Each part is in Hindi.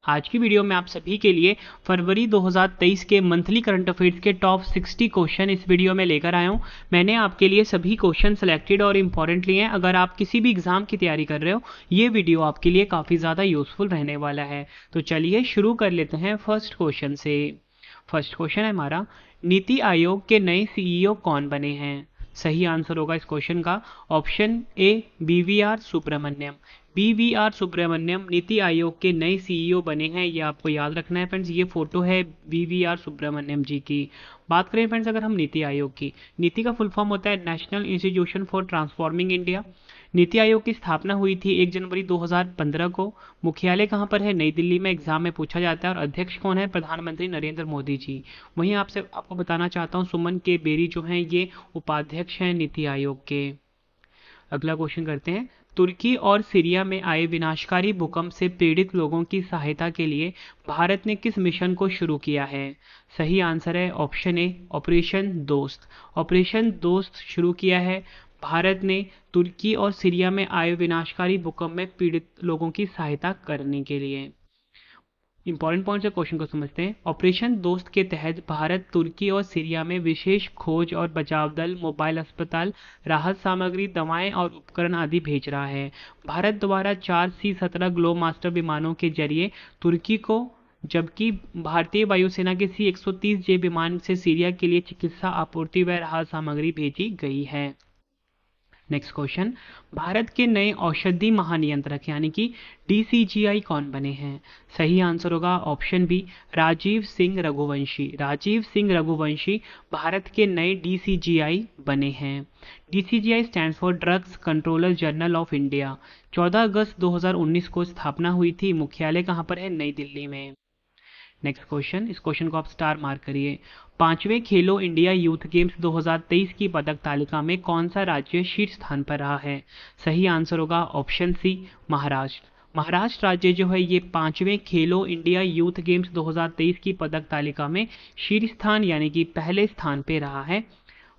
आज की वीडियो में आप सभी के लिए फरवरी 2023 के मंथली करंट अफेयर्स के टॉप 60 क्वेश्चन इस वीडियो में लेकर आया हूं। मैंने आपके लिए सभी क्वेश्चन सेलेक्टेड और इम्पॉर्टेंट लिए हैं। अगर आप किसी भी एग्जाम की तैयारी कर रहे हो, ये वीडियो आपके लिए काफ़ी ज़्यादा यूजफुल रहने वाला है। तो चलिए शुरू कर लेते हैं फर्स्ट क्वेश्चन से। फर्स्ट क्वेश्चन है हमारा, नीति आयोग के नए सीईओ कौन बने हैं? सही आंसर होगा इस क्वेश्चन का option A, BVR Subrahmanyam. BVR Subrahmanyam NITI Aayog के नए सीईओ बने हैं। ये आपको याद रखना है फ्रेंड्स। ये फोटो है बीवीआर सुब्रमण्यम जी की। बात करें फ्रेंड्स अगर हम नीति आयोग की, नीति का फुल फॉर्म होता है national institution for transforming India. NITI Aayog की स्थापना हुई थी 1 जनवरी 2015 को। मुख्यालय कहाँ पर है? नई दिल्ली में। एग्जाम में पूछा जाता है। और अध्यक्ष कौन है? प्रधानमंत्री नरेंद्र मोदी जी। वहीं आपको बताना चाहता हूँ, सुमन के बेरी जो हैं ये उपाध्यक्ष हैं नीति आयोग के। अगला क्वेश्चन करते हैं, तुर्की और सीरिया में आए विनाशकारी भूकंप से पीड़ित लोगों की सहायता के लिए भारत ने किस मिशन को शुरू किया है? सही आंसर है ऑप्शन ए, ऑपरेशन दोस्त। ऑपरेशन दोस्त शुरू किया है भारत ने तुर्की और सीरिया में आए विनाशकारी भूकंप में पीड़ित लोगों की सहायता करने के लिए। इंपॉर्टेंट पॉइंट से क्वेश्चन को समझते हैं। ऑपरेशन दोस्त के तहत भारत तुर्की और सीरिया में विशेष खोज और बचाव दल, मोबाइल अस्पताल, राहत सामग्री, दवाएं और उपकरण आदि भेज रहा है। भारत द्वारा 4C-17 ग्लोबमास्टर विमानों के जरिए तुर्की को, जबकि भारतीय वायुसेना के C-130J विमान से सीरिया के लिए चिकित्सा आपूर्ति व राहत सामग्री भेजी गई है। नेक्स्ट क्वेश्चन, भारत के नए औषधि महानियंत्रक यानी कि DCGI कौन बने हैं? सही आंसर होगा ऑप्शन बी, राजीव सिंह रघुवंशी। राजीव सिंह रघुवंशी भारत के नए DCGI बने हैं। DCGI stands for drugs controller general of India. 14 अगस्त 2019 को स्थापना हुई थी। मुख्यालय कहाँ पर है? नई दिल्ली में। नेक्स्ट क्वेश्चन, इस क्वेश्चन को आप स्टार मार्क करिए। 5वें खेलो इंडिया यूथ गेम्स 2023 की पदक तालिका में कौन सा राज्य शीर्ष स्थान पर रहा है? सही आंसर होगा ऑप्शन सी, महाराष्ट्र। महाराष्ट्र राज्य जो है ये 5वें खेलो इंडिया यूथ गेम्स 2023 की पदक तालिका में शीर्ष स्थान यानी कि पहले स्थान पे रहा है।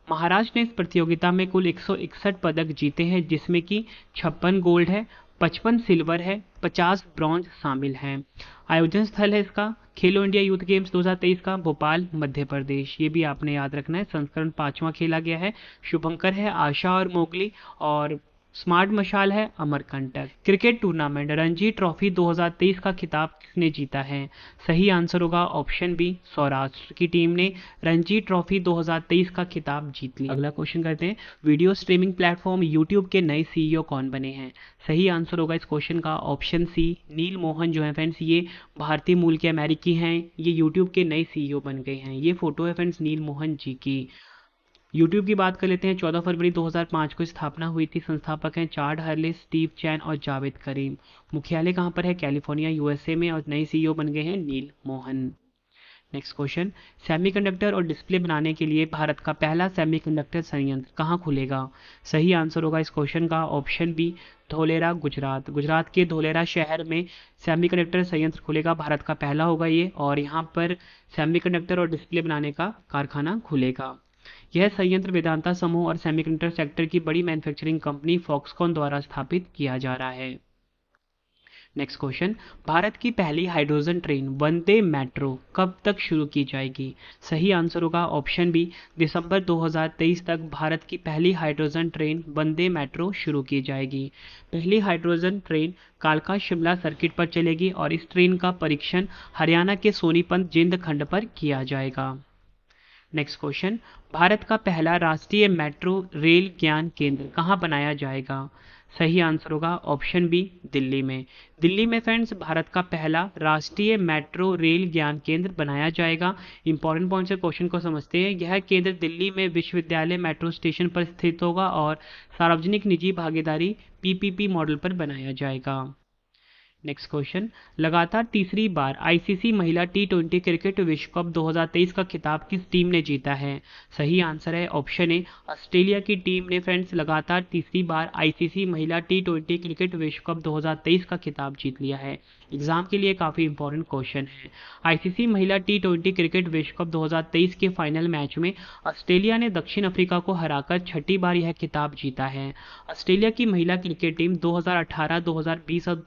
महाराष्ट्र ने इस प्रतियोगिता में कुल 161 पदक जीते हैं, जिसमें कि 56 गोल्ड है, 55 सिल्वर है, 50 ब्रॉन्ज शामिल हैं। आयोजन स्थल है इसका खेलो इंडिया यूथ गेम्स 2023 का भोपाल, मध्य प्रदेश। ये भी आपने याद रखना है। संस्करण 5वां खेला गया है। शुभंकर है आशा और मोगली, और स्मार्ट मशाल है Amarkantak. Cricket tournament Ranji trophy 2023 का खिताब किसने जीता है? सही आंसर होगा ऑप्शन बी, सौराष्ट्र की टीम ने रणजी ट्रॉफी 2023 का खिताब जीत लिया। अगला क्वेश्चन करते हैं, वीडियो स्ट्रीमिंग प्लेटफॉर्म यूट्यूब के नए सीईओ कौन बने हैं? सही आंसर होगा इस क्वेश्चन का ऑप्शन सी, नील मोहन जो है फ्रेंड्स ये भारतीय मूल के अमेरिकी हैं। ये यूट्यूब के नए सीईओ बन गए हैं। ये फोटो है फ्रेंड्स नील मोहन जी की। यूट्यूब की बात कर लेते हैं। 14 फरवरी 2005 को स्थापना हुई थी। संस्थापक हैं चाड हर्ले, स्टीव चैन और जावेद करीम। मुख्यालय कहाँ पर है? कैलिफोर्निया, USA में। और नए सीईओ बन गए हैं नील मोहन। नेक्स्ट क्वेश्चन, सेमीकंडक्टर और डिस्प्ले बनाने के लिए भारत का पहला सेमीकंडक्टर संयंत्र कहाँ खुलेगा? सही आंसर होगा इस क्वेश्चन का ऑप्शन बी, धोलेरा, गुजरात। गुजरात के धोलेरा शहर में सेमीकंडक्टर संयंत्र खुलेगा। भारत का पहला होगा ये, और यहाँ पर सेमीकंडक्टर और डिस्प्ले बनाने का कारखाना खुलेगा। यह संयंत्र वेदांता समूह और सेमीकंडक्टर सेक्टर की बड़ी मैन्युफैक्चरिंग कंपनी फॉक्सकॉन द्वारा स्थापित किया जा रहा है। नेक्स्ट क्वेश्चन, भारत की पहली हाइड्रोजन ट्रेन वंदे मेट्रो कब तक शुरू की जाएगी? सही आंसर होगा ऑप्शन बी, दिसंबर 2023 तक भारत की पहली हाइड्रोजन ट्रेन वंदे मेट्रो शुरू की जाएगी। पहली हाइड्रोजन ट्रेन कालका शिमला सर्किट पर चलेगी, और इस ट्रेन का परीक्षण हरियाणा के सोनीपत जिंद खंड पर किया जाएगा। नेक्स्ट क्वेश्चन, भारत का पहला राष्ट्रीय मेट्रो रेल ज्ञान केंद्र कहाँ बनाया जाएगा? सही आंसर होगा ऑप्शन बी, दिल्ली में। दिल्ली में फ्रेंड्स भारत का पहला राष्ट्रीय मेट्रो रेल ज्ञान केंद्र बनाया जाएगा। इंपॉर्टेंट पॉइंट से क्वेश्चन को समझते हैं। यह केंद्र दिल्ली में विश्वविद्यालय मेट्रो स्टेशन पर स्थित होगा और सार्वजनिक निजी भागीदारी PPP मॉडल पर बनाया जाएगा। नेक्स्ट क्वेश्चन, लगातार तीसरी बार ICC महिला T20 क्रिकेट विश्व कप 2023 का खिताब किस टीम ने जीता है? सही आंसर है ऑप्शन ए, ऑस्ट्रेलिया की टीम ने फ्रेंड्स लगातार तीसरी बार ICC महिला T20 क्रिकेट विश्व कप 2023 का खिताब जीत लिया है। एग्जाम के लिए काफ़ी इंपॉर्टेंट क्वेश्चन है। ICC महिला T20 क्रिकेट विश्व कप 2023 के फाइनल मैच में ऑस्ट्रेलिया ने दक्षिण अफ्रीका को हराकर छठी बार यह खिताब जीता है। ऑस्ट्रेलिया की महिला क्रिकेट टीम 2018, 2020 और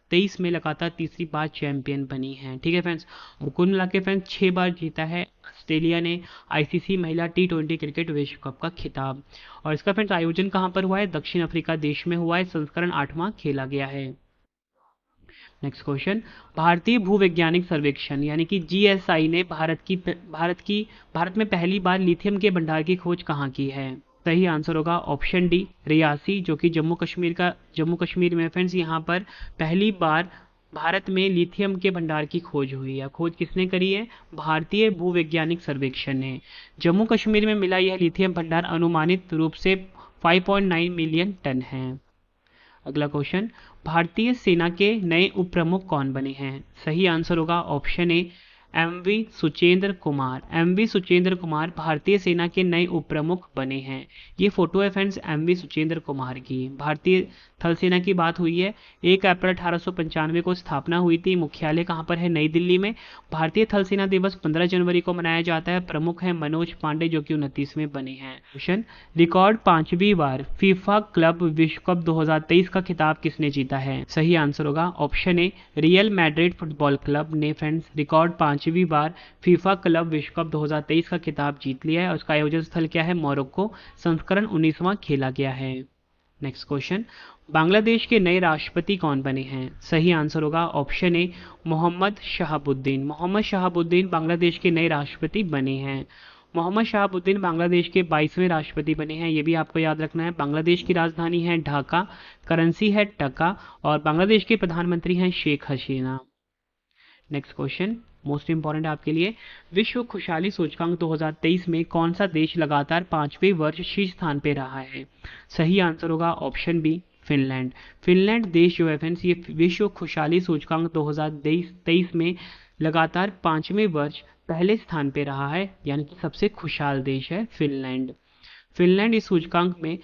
2023 में लगातार तीसरी बार चैंपियन बनी हैं। ठीक है फ्रेंड्स, और कुल मिला के फ्रेंड्स 6 बार जीता है ऑस्ट्रेलिया ने आईसीसी महिला T20 क्रिकेट विश्व कप का खिताब। और इसका फ्रेंड्स आयोजन कहाँ पर हुआ है? दक्षिण अफ्रीका देश में हुआ है। संस्करण 8वां खेला गया है। नेक्स्ट क्वेश्चन, भारतीय भूवैज्ञानिक सर्वेक्षण यानी कि जीएसआई ने भारत में पहली बार लिथियम के भंडार की खोज कहाँ की है? सही आंसर होगा ऑप्शन डी, रियासी, जो कि जम्मू कश्मीर में फ्रेंड्स यहाँ पर पहली बार भारत में लिथियम के भंडार की खोज हुई है। खोज किसने करी है? भारतीय भूवैज्ञानिक सर्वेक्षण ने। जम्मू कश्मीर में मिला यह लिथियम भंडार अनुमानित रूप से 5.9 मिलियन टन है। अगला क्वेश्चन, भारतीय सेना के नए उप प्रमुख कौन बने हैं? सही आंसर होगा option A, MV Suchindra Kumar भारतीय सेना के नए उप प्रमुख बने हैं। ये फोटो है फ्रेंड्स एमवी सुचेंद्र कुमार की। भारतीय थल सेना की बात हुई है। 1 अप्रैल 1895 को स्थापना हुई थी। मुख्यालय कहाँ पर है? नई दिल्ली में। भारतीय थल सेना दिवस 15 जनवरी को मनाया जाता है। प्रमुख है मनोज पांडे, जो कि 29वें बने हैं। क्वेश्चन, रिकॉर्ड 5वीं बार फीफा क्लब विश्व कप 2023 का खिताब किसने जीता है? सही आंसर होगा ऑप्शन ए, रियल मैड्रिड फुटबॉल क्लब ने फ्रेंड्स रिकॉर्ड 5वीं बार फीफा क्लब विश्व कप 2023 का खिताब जीत लिया है। और उसका आयोजन स्थल क्या है? मोरक्को। संस्करण 19वां खेला गया है। नेक्स्ट क्वेश्चन, बांग्लादेश के नए राष्ट्रपति कौन बने हैं? सही आंसर होगा ऑप्शन ए, मोहम्मद शहाबुद्दीन बांग्लादेश के नए राष्ट्रपति बने हैं। मोहम्मद शहाबुद्दीन बांग्लादेश के 22वें राष्ट्रपति बने हैं। ये भी आपको याद रखना है। बांग्लादेश की राजधानी है ढाका, करेंसी है टका, और बांग्लादेश के प्रधानमंत्री हैं Sheikh Hasina. Next question most important आपके लिए, विश्व खुशहाली सूचकांक 2023 में कौन सा देश लगातार 5वें वर्ष शीर्ष स्थान पे रहा है? सही आंसर होगा ऑप्शन बी, फिनलैंड देश जो है फ्रेंड्स ये विश्व खुशहाली सूचकांक 2023 में लगातार 5वें वर्ष पहले स्थान पे रहा है, यानी कि सबसे खुशहाल देश है फिनलैंड इस सूचकांक में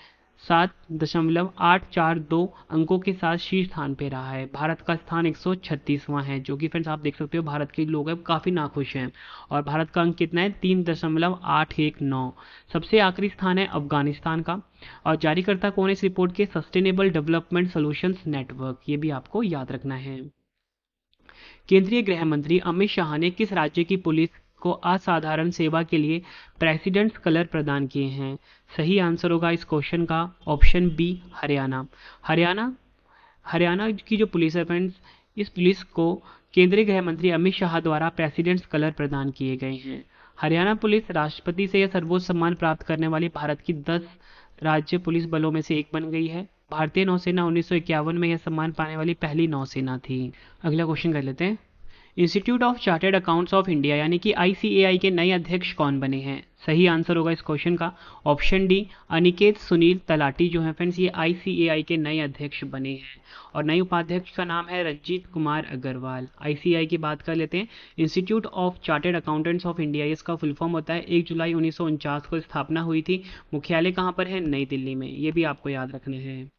7.842 अंकों के साथ शीर्ष स्थान पे रहा है। भारत का स्थान 136वां है, जो कि फ्रेंड्स आप देख सकते हो भारत के लोग हैं काफ़ी नाखुश हैं। और भारत का अंक कितना है? 3.819। सबसे आखिरी स्थान है अफगानिस्तान का। और जारीकर्ता कौन है इस रिपोर्ट के? Sustainable development solutions network. ये भी आपको याद रखना है। केंद्रीय गृह मंत्री अमित शाह ने किस राज्य की पुलिस को असाधारण सेवा के लिए प्रेसिडेंट्स कलर प्रदान किए हैं? सही आंसर होगा इस क्वेश्चन का ऑप्शन बी, हरियाणा की जो पुलिस है फ्रेंड्स, इस पुलिस को केंद्रीय गृह मंत्री अमित शाह द्वारा प्रेसिडेंट्स कलर प्रदान किए गए हैं। हरियाणा पुलिस राष्ट्रपति से यह सर्वोच्च सम्मान प्राप्त करने वाली भारत की 10 राज्य पुलिस बलों में से एक बन गई है। भारतीय नौसेना 1951 में यह सम्मान पाने वाली पहली नौसेना थी। अगला क्वेश्चन कर लेते हैं, institute of chartered accounts of India यानी कि ICAI के नए अध्यक्ष कौन बने हैं? सही आंसर होगा इस क्वेश्चन का ऑप्शन डी, अनिकेत सुनील तलाटी जो है फ्रेंड्स ये ICAI के नए अध्यक्ष बने हैं। और नए उपाध्यक्ष का नाम है रंजीत कुमार अग्रवाल। ICAI की बात कर लेते हैं, institute of chartered accountants of India, इसका फुल फॉर्म होता है। 1 जुलाई 1949 को स्थापना हुई थी। मुख्यालय कहाँ पर है? नई दिल्ली में। ये भी आपको याद रखने हैं।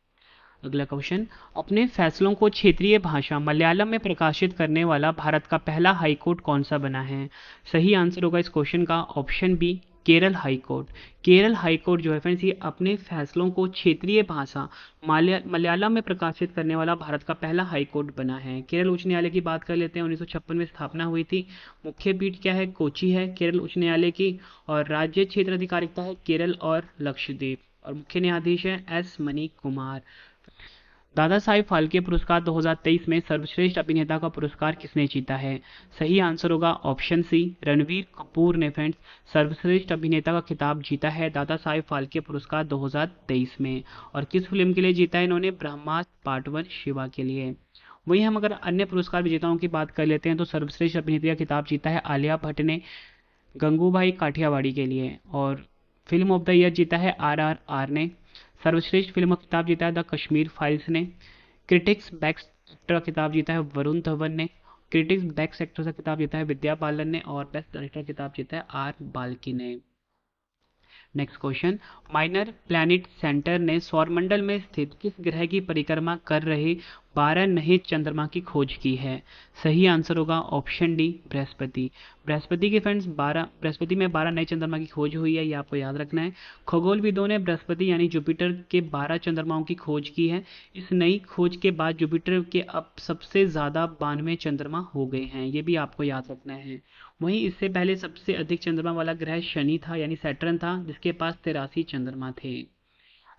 अगला क्वेश्चन, अपने फैसलों को क्षेत्रीय भाषा मलयालम में प्रकाशित करने वाला भारत का पहला हाईकोर्ट कौन सा बना है? सही आंसर होगा इस क्वेश्चन का ऑप्शन बी, केरल हाईकोर्ट जो है फ्रेंड्स ये अपने फैसलों को क्षेत्रीय भाषा मलयालम में प्रकाशित करने वाला भारत का पहला हाईकोर्ट बना है। केरल उच्च न्यायालय की बात कर लेते हैं। 1956 में स्थापना हुई थी। मुख्य पीठ क्या है? कोची है केरल उच्च न्यायालय की। और राज्य क्षेत्र अधिकारिता है केरल और लक्षद्वीप। और मुख्य न्यायाधीश है S मनी कुमार। दादा साहिब फाल्के पुरस्कार 2023 में सर्वश्रेष्ठ अभिनेता का पुरस्कार किसने जीता है? सही आंसर होगा ऑप्शन सी, रणवीर कपूर ने फ्रेंड्स सर्वश्रेष्ठ अभिनेता का खिताब जीता है दादा साहिब फाल्के पुरस्कार 2023 में। और किस फिल्म के लिए जीता है इन्होंने? ब्रह्मास्त्र पार्ट 1 शिवा के लिए। वहीं हम अगर अन्य पुरस्कार विजेताओं की बात कर लेते हैं तो सर्वश्रेष्ठ अभिनेत्री का खिताब जीता है आलिया भट्ट ने गंगूबाई काठियावाड़ी के लिए। और फिल्म ऑफ द ईयर जीता है RRR ने। सर्वश्रेष्ठ फिल्म का खिताब जीता है द कश्मीर फाइल्स ने। क्रिटिक्स बेस्ट एक्टर का खिताब जीता है वरुण धवन ने। क्रिटिक्स बेस्ट एक्टर का खिताब जीता है विद्या बालन ने। और बेस्ट डायरेक्टर का खिताब जीता है R बाल्की ने। Next question, minor planet centre ने सौरमंडल में स्थित किस ग्रह की परिक्रमा कर रहे 12 नए चंद्रमा की खोज की है? सही आंसर होगा ऑप्शन डी बृहस्पति। बृहस्पति के फ्रेंड्स 12 बृहस्पति में 12 नए चंद्रमा की खोज हुई है, ये आपको याद रखना है। खगोलविदों ने बृहस्पति यानी जुपिटर के 12 चंद्रमाओं की खोज की है। इस नई खोज के बाद जुपिटर के अब सबसे ज़्यादा 92 चंद्रमा हो गए हैं, ये भी आपको याद रखना है। वहीं इससे पहले सबसे अधिक चंद्रमा वाला ग्रह शनि था यानी सैटर्न था, जिसके पास 83 चंद्रमा थे।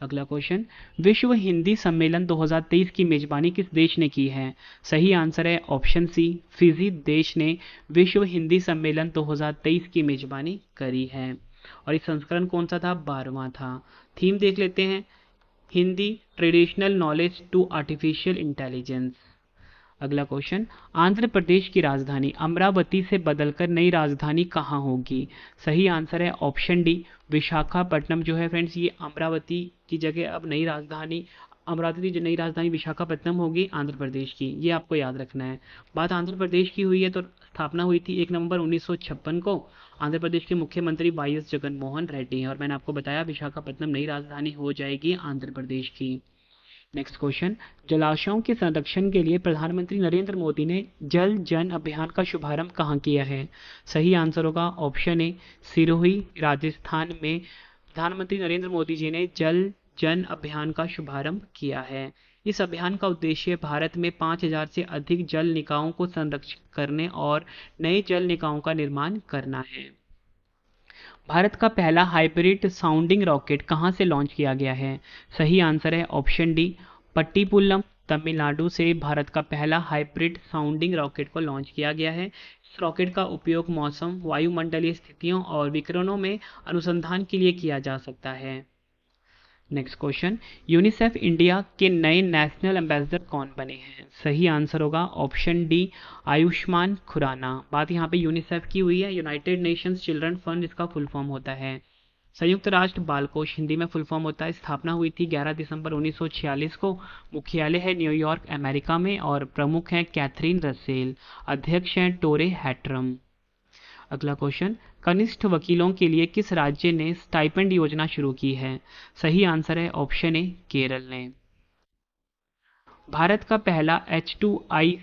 अगला क्वेश्चन, विश्व हिंदी सम्मेलन 2023 की मेजबानी किस देश ने की है? सही आंसर है ऑप्शन सी फिजी देश ने विश्व हिंदी सम्मेलन 2023 की मेजबानी करी है। और ये संस्करण कौन सा था? 12वां था। थीम देख लेते हैं, Hindi traditional knowledge to artificial intelligence. अगला क्वेश्चन, आंध्र प्रदेश की राजधानी अमरावती से बदलकर नई राजधानी कहाँ होगी? सही आंसर है ऑप्शन डी विशाखापट्टनम। जो है फ्रेंड्स, ये अमरावती की जगह अब नई राजधानी अमरावती की नई राजधानी विशाखापट्टनम होगी आंध्र प्रदेश की, ये आपको याद रखना है। बात आंध्र प्रदेश की हुई है तो स्थापना हुई थी 1 नवंबर 1956 को। आंध्र प्रदेश के मुख्यमंत्री वाई.एस. जगनमोहन रेड्डी हैं और मैंने आपको बताया विशाखापट्टनम नई राजधानी हो जाएगी आंध्र प्रदेश की। नेक्स्ट क्वेश्चन, जलाशयों के संरक्षण के लिए प्रधानमंत्री नरेंद्र मोदी ने जल जन अभियान का शुभारंभ कहाँ किया है? सही आंसर होगा ऑप्शन ए सिरोही राजस्थान में प्रधानमंत्री नरेंद्र मोदी जी ने जल जन अभियान का शुभारंभ किया है। इस अभियान का उद्देश्य भारत में 5000 से अधिक जल निकायों को संरक्षित करने और नए जल निकायों का निर्माण करना है। भारत का पहला हाइब्रिड साउंडिंग रॉकेट कहां से लॉन्च किया गया है? सही आंसर है ऑप्शन डी पट्टीपुलम तमिलनाडु से भारत का पहला हाइब्रिड साउंडिंग रॉकेट को लॉन्च किया गया है। इस रॉकेट का उपयोग मौसम, वायुमंडलीय स्थितियों और विकिरणों में अनुसंधान के लिए किया जा सकता है। नेक्स्ट क्वेश्चन, यूनिसेफ इंडिया के नए नेशनल एम्बेसडर कौन बने हैं? सही आंसर होगा ऑप्शन डी आयुष्मान खुराना। बात यहाँ पे यूनिसेफ की हुई है, यूनाइटेड नेशंस चिल्ड्रन फंड इसका फुल फॉर्म होता है। संयुक्त राष्ट्र बाल कोष हिंदी में फुल फॉर्म होता है। स्थापना हुई थी 11 दिसंबर 1946 को। मुख्यालय है न्यूयॉर्क अमेरिका में और प्रमुख हैं कैथरीन रसेल। अध्यक्ष हैं टोरे हैट्रम। अगला क्वेश्चन, कनिष्ठ वकीलों के लिए किस राज्य ने स्टाइपेंड योजना शुरू की है? सही आंसर है ऑप्शन ए केरल ने। भारत का पहला H2I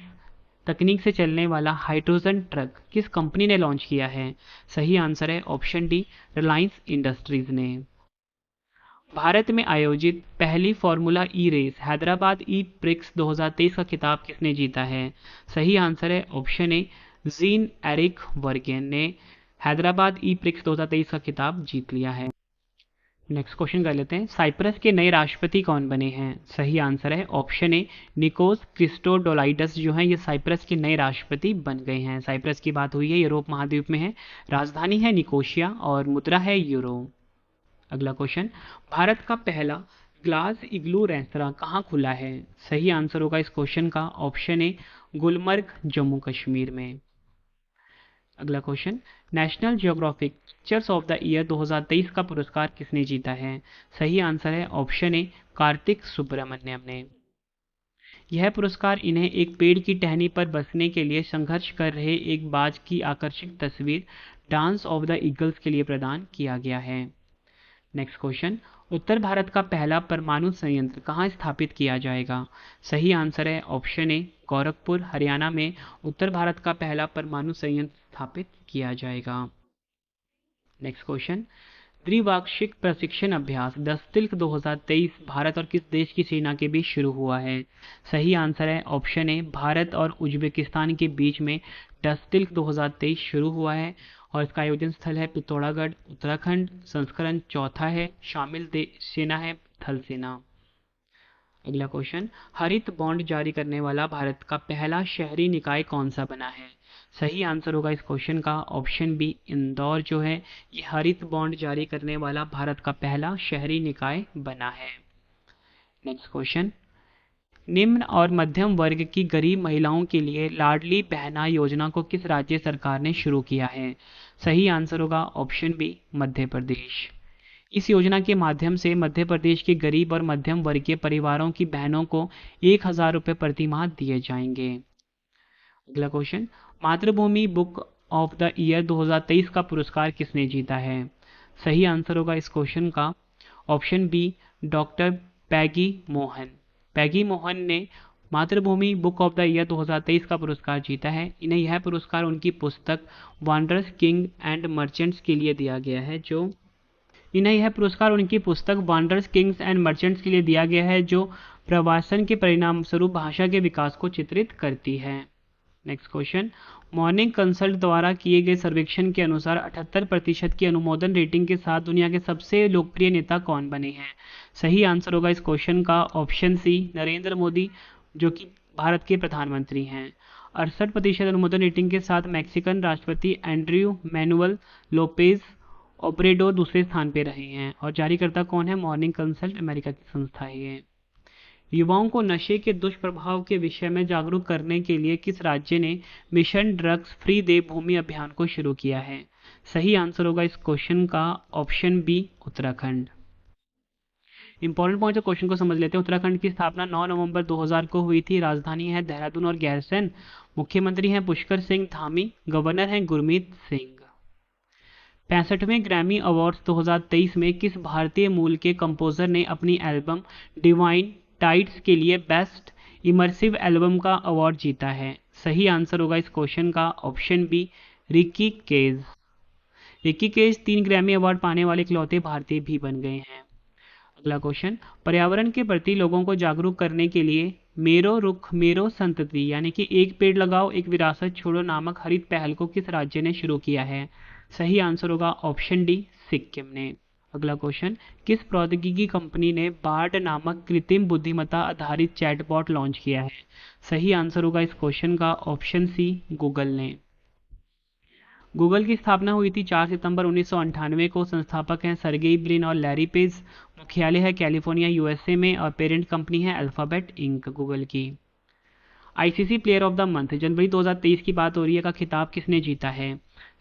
तकनीक से चलने वाला हाइड्रोजन ट्रक किस कंपनी ने लॉन्च किया है? सही आंसर है ऑप्शन डी रिलायंस इंडस्ट्रीज ने। भारत में आयोजित पहली फार्मूला ई रेस हैदराबाद ई प्रिक्स 2023 का खिताब किसने जीता है? सही आंसर है ऑप्शन ए जीन एरिक वर्गेन ने हैदराबाद ई प्रिक्स 2023 का खिताब जीत लिया है। नेक्स्ट क्वेश्चन कर लेते हैं, साइप्रस के नए राष्ट्रपति कौन बने हैं? सही आंसर है ऑप्शन ए निकोस क्रिस्टोडोलाइडस जो हैं ये साइप्रस के नए राष्ट्रपति बन गए हैं। साइप्रस की बात हुई है, यूरोप महाद्वीप में है। राजधानी है निकोशिया और मुद्रा है यूरो। अगला क्वेश्चन, भारत का पहला ग्लास इग्लू रेस्तरां कहाँ खुला है? सही आंसर होगा इस क्वेश्चन का ऑप्शन ए गुलमर्ग जम्मू कश्मीर में। अगला question, national geographic pictures of the year 2023 का पुरस्कार किसने जीता है? सही आंसर है ऑप्शन ए कार्तिक सुब्रमण्यम ने। यह पुरस्कार इन्हें एक पेड़ की टहनी पर बसने के लिए संघर्ष कर रहे एक बाज की आकर्षक तस्वीर डांस ऑफ द ईगल्स के लिए प्रदान किया गया है। नेक्स्ट क्वेश्चन, उत्तर भारत का पहला परमाणु संयंत्र कहाँ स्थापित किया जाएगा? सही आंसर है ऑप्शन ए गोरखपुर हरियाणा में उत्तर भारत का पहला परमाणु संयंत्र स्थापित किया जाएगा। नेक्स्ट क्वेश्चन, द्विवार्षिक प्रशिक्षण अभ्यास डस्टिल्क 2023 भारत और किस देश की सेना के बीच शुरू हुआ है? सही आंसर है ऑप्शन ए भारत और उज्बेकिस्तान के बीच में डस्टिल्क 2023 शुरू हुआ है और इसका आयोजन स्थल है पिथौरागढ़ उत्तराखंड। संस्करण चौथा है, शामिल सेना है थल सेना। अगला क्वेश्चन, हरित बॉन्ड जारी करने वाला भारत का पहला शहरी निकाय कौन सा बना है? सही आंसर होगा इस क्वेश्चन का ऑप्शन बी इंदौर जो है ये हरित बॉन्ड जारी करने वाला भारत का पहला शहरी निकाय बना है। नेक्स्ट क्वेश्चन, निम्न और मध्यम वर्ग की गरीब महिलाओं के लिए लाडली बहना योजना को किस राज्य सरकार ने शुरू किया है? सही आंसर होगा ऑप्शन बी मध्य प्रदेश। इस योजना के माध्यम से मध्य प्रदेश के गरीब और मध्यम वर्गीय परिवारों की बहनों को 1000 रुपये प्रति माह दिए जाएंगे। अगला क्वेश्चन, मातृभूमि बुक ऑफ द ईयर 2023 का पुरस्कार किसने जीता है? सही आंसर होगा इस क्वेश्चन का ऑप्शन बी डॉक्टर पैगी मोहन। पैगी मोहन ने मातृभूमि बुक ऑफ द ईयर 2023 का पुरस्कार जीता है। इन्हें यह पुरस्कार उनकी पुस्तक वांडरर्स किंग एंड मर्चेंट्स के लिए दिया गया है जो प्रवासन के परिणाम स्वरूप भाषा के विकास को चित्रित करती है। नेक्स्ट क्वेश्चन, मॉर्निंग कंसल्ट द्वारा किए गए सर्वेक्षण के अनुसार 78% की अनुमोदन रेटिंग के साथ दुनिया के सबसे लोकप्रिय नेता कौन बने हैं? सही आंसर होगा इस क्वेश्चन का ऑप्शन सी, नरेंद्र मोदी, जो कि भारत के प्रधानमंत्री हैं। 68% अनुमोदन रेटिंग के साथ मैक्सिकन राष्ट्रपति एंड्रयू मैनुअल लोपेज ओब्रेडोर दूसरे स्थान पर रहे हैं। और जारीकर्ता कौन है? मॉर्निंग कंसल्ट अमेरिका की संस्था है। युवाओं को नशे के दुष्प्रभाव के विषय में जागरूक करने के लिए किस राज्य ने मिशन ड्रग्स फ्री देवभूमि अभियान को शुरू किया है? सही आंसर होगा इस क्वेश्चन का option B, Uttarakhand. Important point of question को समझ लेते हैं। उत्तराखंड की स्थापना 9 नवंबर 2000 को हुई थी। राजधानी है देहरादून और गैरसैंण। मुख्यमंत्री हैं पुष्कर सिंह धामी। गवर्नर हैं गुरमीत सिंह। 65वें ग्रैमी अवार्ड्स 2023 में किस भारतीय मूल के कंपोजर ने अपनी एल्बम डिवाइन टाइड्स के लिए बेस्ट इमर्सिव एल्बम का अवार्ड जीता है? सही आंसर होगा इस क्वेश्चन का option B, Ricky Kej. Ricky Kej 3 Grammy award पाने वाले इकलौते भारतीय भी बन गए हैं। अगला क्वेश्चन, पर्यावरण के प्रति लोगों को जागरूक करने के लिए मेरो रुख मेरो संतति यानी कि एक पेड़ लगाओ एक विरासत छोड़ो नामक हरित पहल को किस राज्य ने शुरू किया है? सही आंसर होगा ऑप्शन डी, सिक्किम ने। अगला क्वेश्चन, किस प्रौद्योगिकी कंपनी ने बार्ड नामक कृत्रिम बुद्धिमत्ता आधारित चैटबॉट लॉन्च किया है? सही आंसर होगा इस क्वेश्चन का ऑप्शन सी, गूगल ने। गूगल की स्थापना हुई थी 4 सितंबर 1998 को। संस्थापक हैं सर्गेई ब्रिन और लैरी पेज। मुख्यालय है कैलिफोर्निया यूएसए में और पेरेंट कंपनी है अल्फाबेट इंक गूगल की। ICC player of the month जनवरी 2023 की बात हो रही है का खिताब किसने जीता है?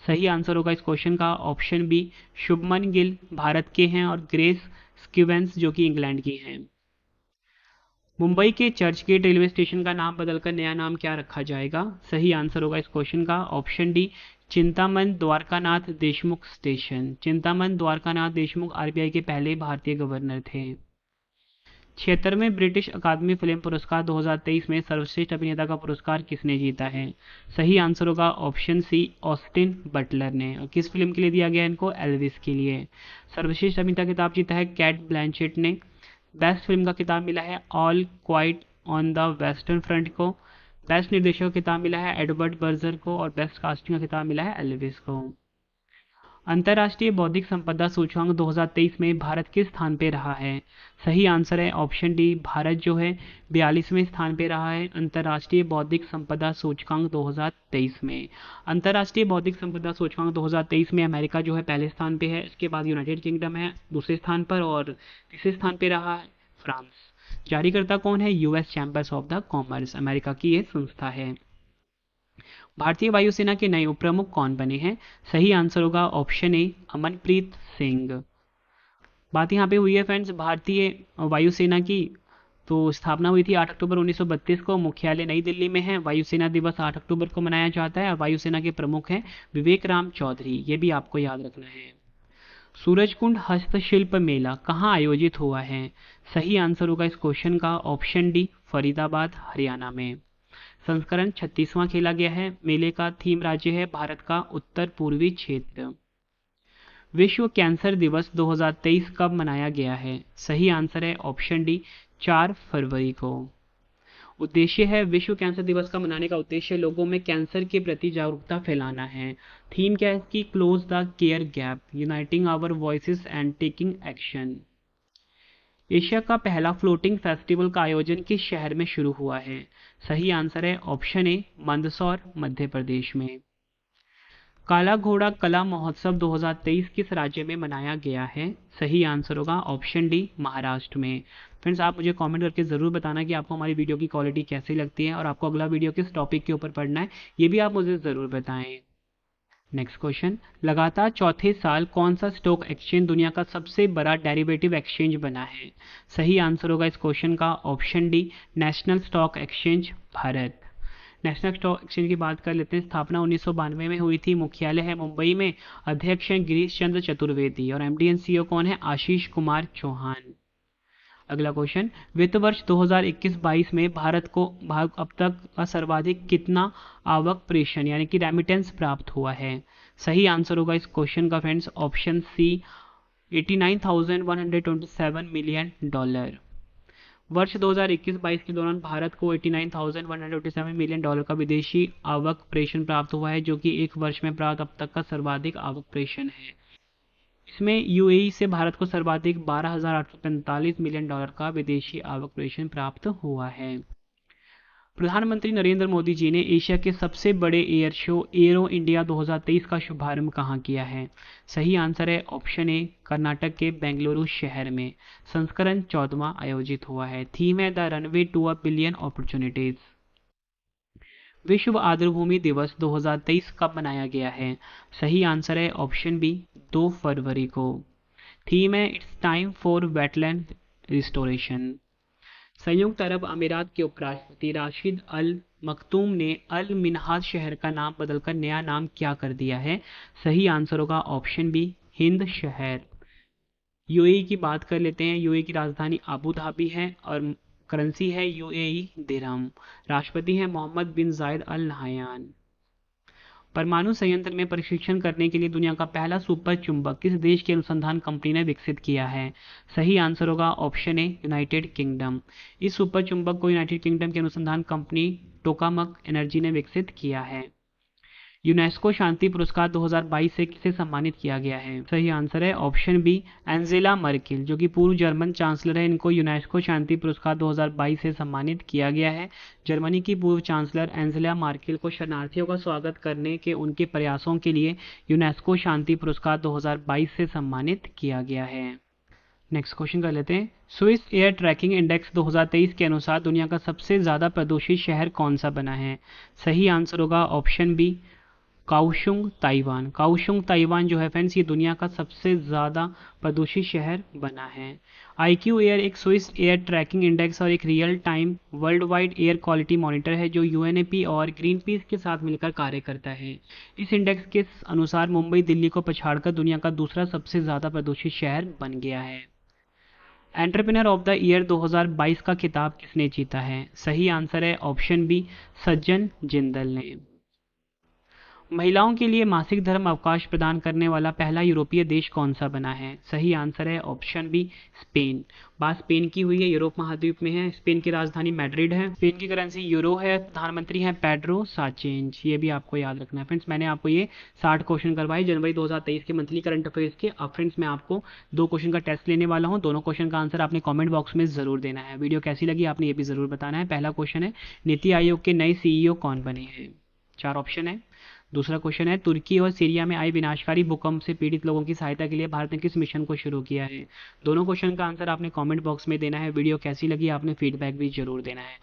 सही आंसर होगा इस क्वेश्चन का ऑप्शन बी, शुभमन गिल भारत के हैं और ग्रेस स्कीवेंस जो कि इंग्लैंड की हैं। मुंबई के चर्चगेट रेलवे स्टेशन का नाम बदलकर नया नाम क्या रखा जाएगा? सही आंसर होगा इस क्वेश्चन का option D, Chintaman Dwarkanath Deshmukh station. Chintaman Dwarkanath Deshmukh RBI के पहले भारतीय गवर्नर थे। 76वें ब्रिटिश अकादमी फिल्म पुरस्कार 2023 में सर्वश्रेष्ठ अभिनेता का पुरस्कार किसने जीता है? सही आंसर होगा ऑप्शन सी, ऑस्टिन बटलर ने। और किस फिल्म के लिए दिया गया इनको? एल्विस के लिए। सर्वश्रेष्ठ अभिनेता खिताब जीता है कैट ब्लैंचेट ने। बेस्ट फिल्म का खिताब मिला है all quite on the western front को। बेस्ट निर्देशक का खिताब मिला है एडवर्ड बर्जर को और बेस्ट कास्टिंग का खिताब मिला है एल्विस को। अंतर्राष्ट्रीय बौद्धिक संपदा सूचकांक 2023 में भारत किस स्थान पे रहा है? सही आंसर है ऑप्शन डी, भारत जो है 42वें स्थान पे रहा है अंतर्राष्ट्रीय बौद्धिक संपदा सूचकांक 2023 में। अंतर्राष्ट्रीय बौद्धिक संपदा सूचकांक 2023 में अमेरिका जो है पहले स्थान पे है। इसके बाद यूनाइटेड किंगडम है दूसरे स्थान पर और तीसरे स्थान पे रहा है फ्रांस। जारीकर्ता कौन है? US chambers of the commerce, America की ये संस्था है। भारतीय वायुसेना के नए उपप्रमुख कौन बने हैं? सही आंसर होगा ऑप्शन ए, अमनप्रीत सिंह। बात यहाँ पे हुई है फ्रेंड्स भारतीय वायुसेना की, तो स्थापना हुई थी 8 अक्टूबर 1932 को। मुख्यालय नई दिल्ली में है। वायुसेना दिवस 8 अक्टूबर को मनाया जाता है और वायुसेना के प्रमुख हैं विवेक राम चौधरी। ये भी आपको याद रखना है। सूरजकुंड हस्तशिल्प मेला कहाँ आयोजित हुआ है? सही आंसर होगा इस क्वेश्चन का ऑप्शन डी, फरीदाबाद हरियाणा में। संस्करण 36वां खेला गया है। मेले का थीम राज्य है भारत का उत्तर पूर्वी क्षेत्र। विश्व कैंसर दिवस 2023 कब मनाया गया है? सही आंसर है ऑप्शन डी, 4 फरवरी को। उद्देश्य है विश्व कैंसर दिवस का मनाने का उद्देश्य लोगों में कैंसर के प्रति जागरूकता फैलाना है। थीम क्या है इसकी? Close the care gap, uniting our voices and taking action. Asia का पहला फ्लोटिंग फेस्टिवल का आयोजन किस शहर में शुरू हुआ है? सही आंसर है ऑप्शन ए, मंदसौर मध्य प्रदेश में। काला घोड़ा कला महोत्सव 2023 किस राज्य में मनाया गया है? सही आंसर होगा ऑप्शन डी, महाराष्ट्र में। फ्रेंड्स आप मुझे कमेंट करके ज़रूर बताना कि आपको हमारी वीडियो की क्वालिटी कैसी लगती है और आपको अगला वीडियो किस टॉपिक के ऊपर पढ़ना है, ये भी आप मुझे ज़रूर बताएं। नेक्स्ट क्वेश्चन, लगातार चौथे साल कौन सा स्टॉक एक्सचेंज दुनिया का सबसे बड़ा डेरिवेटिव एक्सचेंज बना है? सही आंसर होगा इस क्वेश्चन का option D, national stock exchange Bharat. National stock exchange की बात कर लेते हैं। स्थापना 1992 में हुई थी। मुख्यालय है मुंबई में। अध्यक्ष हैं गिरीश चंद्र चतुर्वेदी और एमडी एंड सीईओ कौन है? आशीष कुमार चौहान। अगला क्वेश्चन, वित्त वर्ष 2021-22 में भारत को अब तक का सर्वाधिक कितना आवक प्रेषण यानी कि रेमिटेंस प्राप्त हुआ है? सही आंसर होगा इस क्वेश्चन का friends option C, 89,127 million dollar. वर्ष 2021-22 के दौरान भारत को 89,127 मिलियन डॉलर का विदेशी आवक प्रेषण प्राप्त हुआ है, जो कि एक वर्ष में प्राप्त अब तक का सर्वाधिक आवक प्रेषण है। इसमें यूएई से भारत को सर्वाधिक 12,845 मिलियन डॉलर का विदेशी आवक प्रेषण प्राप्त हुआ है। प्रधानमंत्री नरेंद्र मोदी जी ने एशिया के सबसे बड़े एयर शो एरो इंडिया 2023 का शुभारंभ कहाँ किया है? सही आंसर है ऑप्शन ए, कर्नाटक के बेंगलुरु शहर में। संस्करण 14वां आयोजित हुआ है। थीम है the runway to a billion opportunities. विश्व आर्द्रभूमि दिवस 2023 कब मनाया गया है? सही आंसर है ऑप्शन बी, 2 फरवरी को। थीम है it's time for wetland restoration. संयुक्त अरब अमीरात के उपराष्ट्रपति राशिद अल मखतूम ने अल मिन्हाज शहर का नाम बदलकर नया नाम क्या कर दिया है? सही आंसर होगा ऑप्शन बी, हिंद शहर। यूएई की बात कर लेते हैं। यूएई की राजधानी अबू धाबी है और करेंसी है यूएई दिरहम। राष्ट्रपति हैं मोहम्मद बिन जायद अल नहयान। परमाणु संयंत्र में परीक्षण करने के लिए दुनिया का पहला सुपर चुंबक किस देश की अनुसंधान कंपनी ने विकसित किया है? सही आंसर होगा ऑप्शन ए, यूनाइटेड किंगडम। इस सुपर चुंबक को यूनाइटेड किंगडम की अनुसंधान कंपनी टोकामक एनर्जी ने विकसित किया है। यूनेस्को शांति पुरस्कार 2022 से किसे सम्मानित किया गया है? सही आंसर है ऑप्शन बी, एंजेला मर्केल, जो कि पूर्व जर्मन चांसलर है। इनको यूनेस्को शांति पुरस्कार 2022 से सम्मानित किया गया है। जर्मनी की पूर्व चांसलर एंजेला मर्केल को शरणार्थियों का स्वागत करने के उनके प्रयासों के लिए यूनेस्को शांति पुरस्कार 2022 से सम्मानित किया गया है। नेक्स्ट क्वेश्चन कर लेते हैं। स्विस एयर ट्रैकिंग इंडेक्स 2023 के अनुसार दुनिया का सबसे ज़्यादा प्रदूषित शहर कौन सा बना है? सही आंसर होगा ऑप्शन बी, काओशुंग ताइवान। काओशुंग ताइवान जो है फ्रेंड्स, ये दुनिया का सबसे ज़्यादा प्रदूषित शहर बना है। IQ एयर एक स्विस एयर ट्रैकिंग इंडेक्स और एक real time world wide air quality monitor है जो UNEP और ग्रीनपीस के साथ मिलकर कार्य करता है। इस इंडेक्स के अनुसार मुंबई दिल्ली को पछाड़कर दुनिया का दूसरा सबसे ज़्यादा प्रदूषित शहर बन गया है। एंटरप्रेन्योर ऑफ द ईयर 2022 का खिताब किसने जीता है? सही आंसर है ऑप्शन बी, सज्जन जिंदल ने। महिलाओं के लिए मासिक धर्म अवकाश प्रदान करने वाला पहला यूरोपीय देश कौन सा बना है? सही आंसर है ऑप्शन बी, स्पेन। बात स्पेन की हुई है, यूरोप महाद्वीप में है। स्पेन की राजधानी मैड्रिड है। स्पेन की करेंसी यूरो है। प्रधानमंत्री हैं पेड्रो साचेंज। ये भी आपको याद रखना है फ्रेंड्स। मैंने आपको ये 60 क्वेश्चन करवाए जनवरी 2023 के मंथली करंट अफेयर्स के। अब फ्रेंड्स मैं आपको 2 क्वेश्चन का टेस्ट लेने वाला हूँ। दोनों क्वेश्चन का आंसर आपने कॉमेंट बॉक्स में जरूर देना है। वीडियो कैसी लगी आपने ये भी जरूर बताना है। पहला क्वेश्चन है, नीति आयोग के नए CEO कौन बने हैं? 4 ऑप्शन है। दूसरा क्वेश्चन है, तुर्की और सीरिया में आई विनाशकारी भूकंप से पीड़ित लोगों की सहायता के लिए भारत ने किस मिशन को शुरू किया है? दोनों क्वेश्चन का आंसर आपने कमेंट बॉक्स में देना है। वीडियो कैसी लगी आपने फीडबैक भी जरूर देना है।